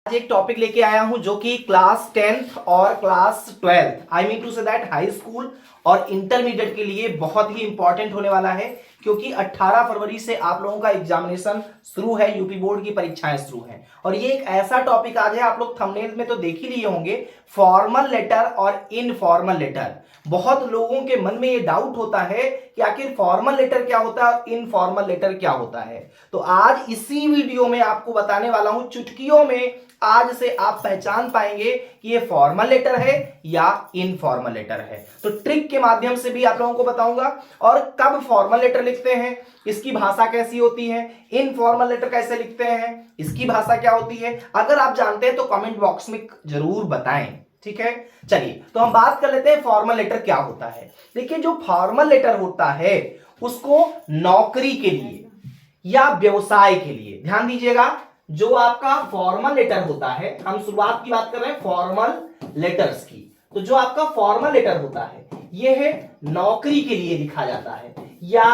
आज एक टॉपिक लेके आया हूं जो कि क्लास 10th और class 12th I mean to say that high school और इंटरमीडिएट के लिए बहुत ही इंपॉर्टेंट होने वाला है, क्योंकि 18 फरवरी से आप लोगों का एग्जामिनेशन शुरू है, यूपी बोर्ड की परीक्षाएं शुरू हैं। और ये एक ऐसा टॉपिक आज है, आप लोग थंबनेल में तो देख ही लिए होंगे, फॉर्मल लेटर और इनफॉर्मल लेटर। बहुत लोगों के मन में ये डाउट होता है कि आखिर फॉर्मल लेटर क्या होता है और इनफॉर्मल लेटर क्या होता है। तो आज इसी वीडियो में आपको बताने वाला हूं, चुटकियों में आज से आप पहचान पाएंगे कि ये फॉर्मल लेटर है या इनफॉर्मल लेटर है। तो ट्रिक के माध्यम से भी आप लोगों को बताऊंगा, और कब फॉर्मल लेटर लिखते हैं, इसकी भाषा कैसी होती है, इनफॉर्मल लेटर कैसे लिखते हैं, इसकी भाषा क्या होती है। अगर आप जानते हैं तो कमेंट बॉक्स में जरूर बताएं, ठीक है। चलिए तो हम बात कर लेते हैं फॉर्मल लेटर क्या होता है। देखिए, जो फॉर्मल लेटर होता है उसको नौकरी के लिए या व्यवसाय के लिए, ध्यान दीजिएगा, जो आपका फॉर्मल लेटर होता है, हम शुरुआत की बात कर रहे हैं फॉर्मल लेटर्स की, तो जो आपका फॉर्मल लेटर होता है यह नौकरी के लिए लिखा जाता है या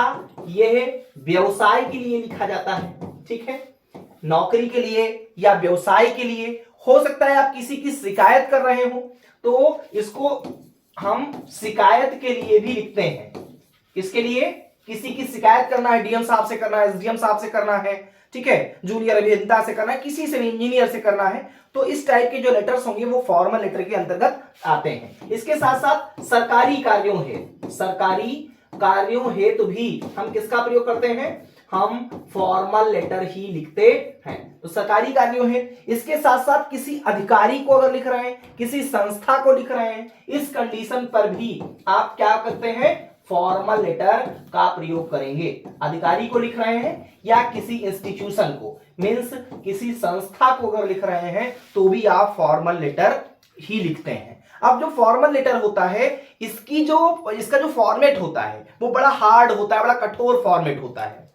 यह व्यवसाय के लिए लिखा जाता है, ठीक है। नौकरी के लिए या व्यवसाय के लिए, हो सकता है आप किसी की शिकायत कर रहे हो तो इसको हम शिकायत के लिए भी लिखते हैं। किसके लिए? किसी की शिकायत करना है, डीएम साहब से करना है, एसडीएम साहब से करना है, ठीक है, जूनियर अभियंता से करना है, किसी से भी, इंजीनियर से करना है, तो इस टाइप के जो लेटर्स होंगे वो फॉर्मल लेटर के अंतर्गत आते हैं। इसके साथ साथ सरकारी कार्यों हेतु भी हम किसका प्रयोग करते हैं? हम फॉर्मल लेटर ही लिखते हैं। तो सरकारी कार्यों है, इसके साथ साथ किसी अधिकारी को अगर लिख रहे हैं, किसी संस्था को लिख रहे हैं, इस कंडीशन पर भी आप क्या करते हैं? फॉर्मल लेटर का प्रयोग करेंगे। अधिकारी को लिख रहे हैं या किसी इंस्टीट्यूशन को, मींस किसी संस्था को अगर लिख रहे हैं तो भी आप फॉर्मल लेटर ही लिखते हैं। अब जो फॉर्मल लेटर होता है इसका जो फॉर्मेट होता है वो बड़ा हार्ड होता है, बड़ा कठोर फॉर्मेट होता है।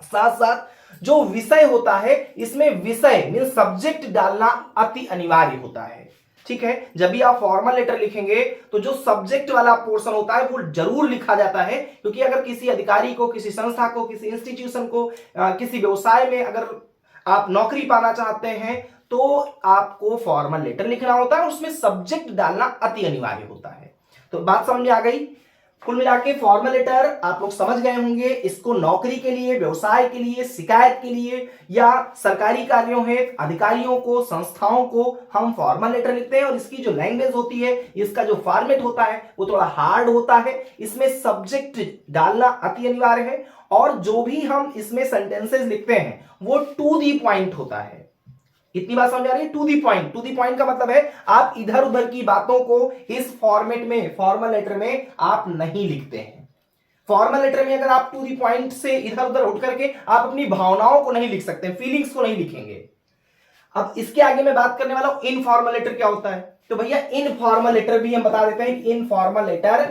साथ साथ जो विषय होता है, इसमें विषय मींस सब्जेक्ट डालना अति अनिवार्य होता है, ठीक है। जब भी आप फॉर्मल लेटर लिखेंगे तो जो सब्जेक्ट वाला पोर्शन होता है वो जरूर लिखा जाता है, क्योंकि अगर किसी अधिकारी को, किसी संस्था को, किसी इंस्टीट्यूशन को, किसी व्यवसाय में अगर आप नौकरी पाना चाहते हैं तो आपको फॉर्मल लेटर लिखना होता है, उसमें सब्जेक्ट डालना अति अनिवार्य होता है। तो बात समझ में आ गई। कुल मिला के फॉर्मल लेटर आप लोग समझ गए होंगे, इसको नौकरी के लिए, व्यवसाय के लिए, शिकायत के लिए या सरकारी कार्यों हेतु अधिकारियों को, संस्थाओं को हम फॉर्मल लेटर लिखते हैं। और इसकी जो लैंग्वेज होती है, इसका जो फॉर्मेट होता है वो थोड़ा हार्ड होता है, इसमें सब्जेक्ट डालना अति अनिवार्य है, और जो भी हम इसमें सेंटेंसेस लिखते हैं वो टू दी पॉइंट होता है। इतनी बात समझ आ रही है? To the point. To the point का मतलब है आप इधर उधर की बातों को इस फॉर्मेट में, फॉर्मल लेटर में आप नहीं लिखते हैं। फॉर्मल लेटर में अगर आप टू दी पॉइंट से इधर उधर उठ करके आप अपनी भावनाओं को नहीं लिख सकते, फीलिंग्स को नहीं लिखेंगे। अब इसके आगे मैं बात करने वाला हूं इनफॉर्मल लेटर क्या होता है। तो भैया इनफॉर्मल लेटर भी हम बता देते हैं कि इनफॉर्मल लेटर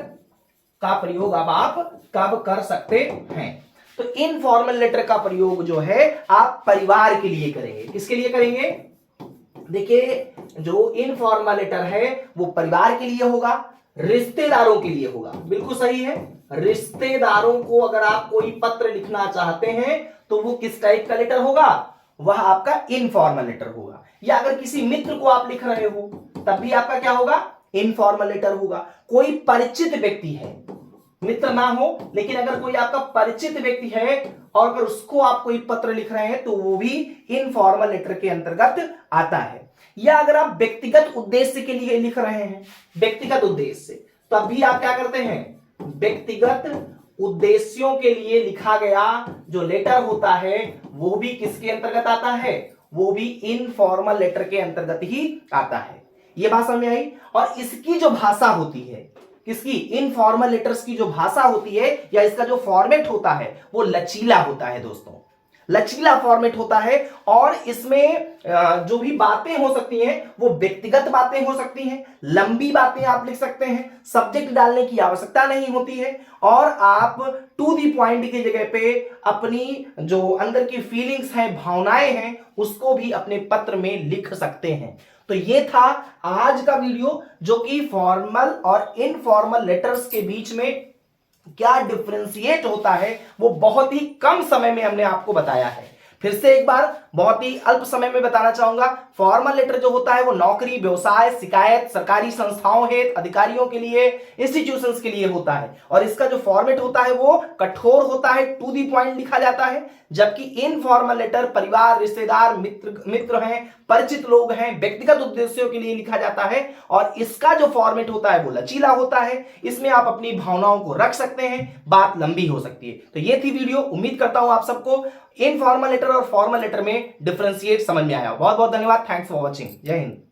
का प्रयोग अब आप कब कर सकते हैं। तो इनफॉर्मल लेटर का प्रयोग जो है आप परिवार के लिए करेंगे। किसके लिए करेंगे? देखिए, जो इनफॉर्मल लेटर है वो परिवार के लिए होगा, रिश्तेदारों के लिए होगा। बिल्कुल सही है, रिश्तेदारों को अगर आप कोई पत्र लिखना चाहते हैं तो वो किस टाइप का लेटर होगा? वह आपका इनफॉर्मल लेटर होगा। या अगर किसी मित्र को आप लिख रहे हो तब भी आपका क्या होगा? इनफॉर्मल लेटर होगा। कोई परिचित व्यक्ति है, मित्र ना हो लेकिन अगर कोई आपका परिचित व्यक्ति है और अगर उसको आप कोई पत्र लिख रहे हैं तो वो भी इनफॉर्मल लेटर के अंतर्गत आता है। या अगर आप व्यक्तिगत उद्देश्य के लिए लिख रहे हैं, व्यक्तिगत उद्देश्य, तब भी आप क्या करते हैं? व्यक्तिगत उद्देश्यों के लिए लिखा गया जो लेटर होता है वो भी किसके अंतर्गत आता है? वो भी इनफॉर्मल लेटर के अंतर्गत ही आता है। यह बात समझ में आई। और इसकी जो भाषा होती है, किसकी? इनफॉर्मल लेटर्स की जो भाषा होती है या इसका जो फॉर्मेट होता है वो लचीला होता है दोस्तों, लचीला फॉर्मेट होता है। और इसमें जो भी बातें हो सकती हैं वो व्यक्तिगत बातें हो सकती हैं, लंबी बातें आप लिख सकते हैं, सब्जेक्ट डालने की आवश्यकता नहीं होती है, और आप टू दी पॉइंट की जगह पे अपनी जो अंदर की फीलिंग्स हैं, भावनाएं हैं, उसको भी अपने पत्र में लिख सकते हैं। तो ये था आज का वीडियो, जो कि फॉर्मल और इनफॉर्मल लेटर्स के बीच में क्या डिफरेंशिएट होता है वो बहुत ही कम समय में हमने आपको बताया है। फिर से एक बार बहुत ही अल्प समय में बताना चाहूंगा। फॉर्मल लेटर जो होता है वो नौकरी, व्यवसाय, शिकायत, सरकारी संस्थाओं हेतु, अधिकारियों के लिए, इंस्टीट्यूशंस के लिए होता है और इसका जो फॉर्मेट होता है वो कठोर होता है, टू दी पॉइंट लिखा जाता है। जबकि इनफॉर्मल लेटर परिवार, रिश्तेदार, मित्र हैं, परिचित लोग हैं, व्यक्तिगत उद्देश्यों के लिए लिखा जाता है और इसका जो फॉर्मेट होता है वो लचीला होता है। इसमें आप अपनी भावनाओं को रख सकते हैं, बात लंबी हो सकती है। तो ये थी वीडियो, उम्मीद करता हूं आप सबको इनफॉर्मल लेटर और फॉर्मल लेटर में डिफरेंशिएट समझ में आया। बहुत बहुत धन्यवाद, थैंक्स फॉर वॉचिंग, जय हिंद।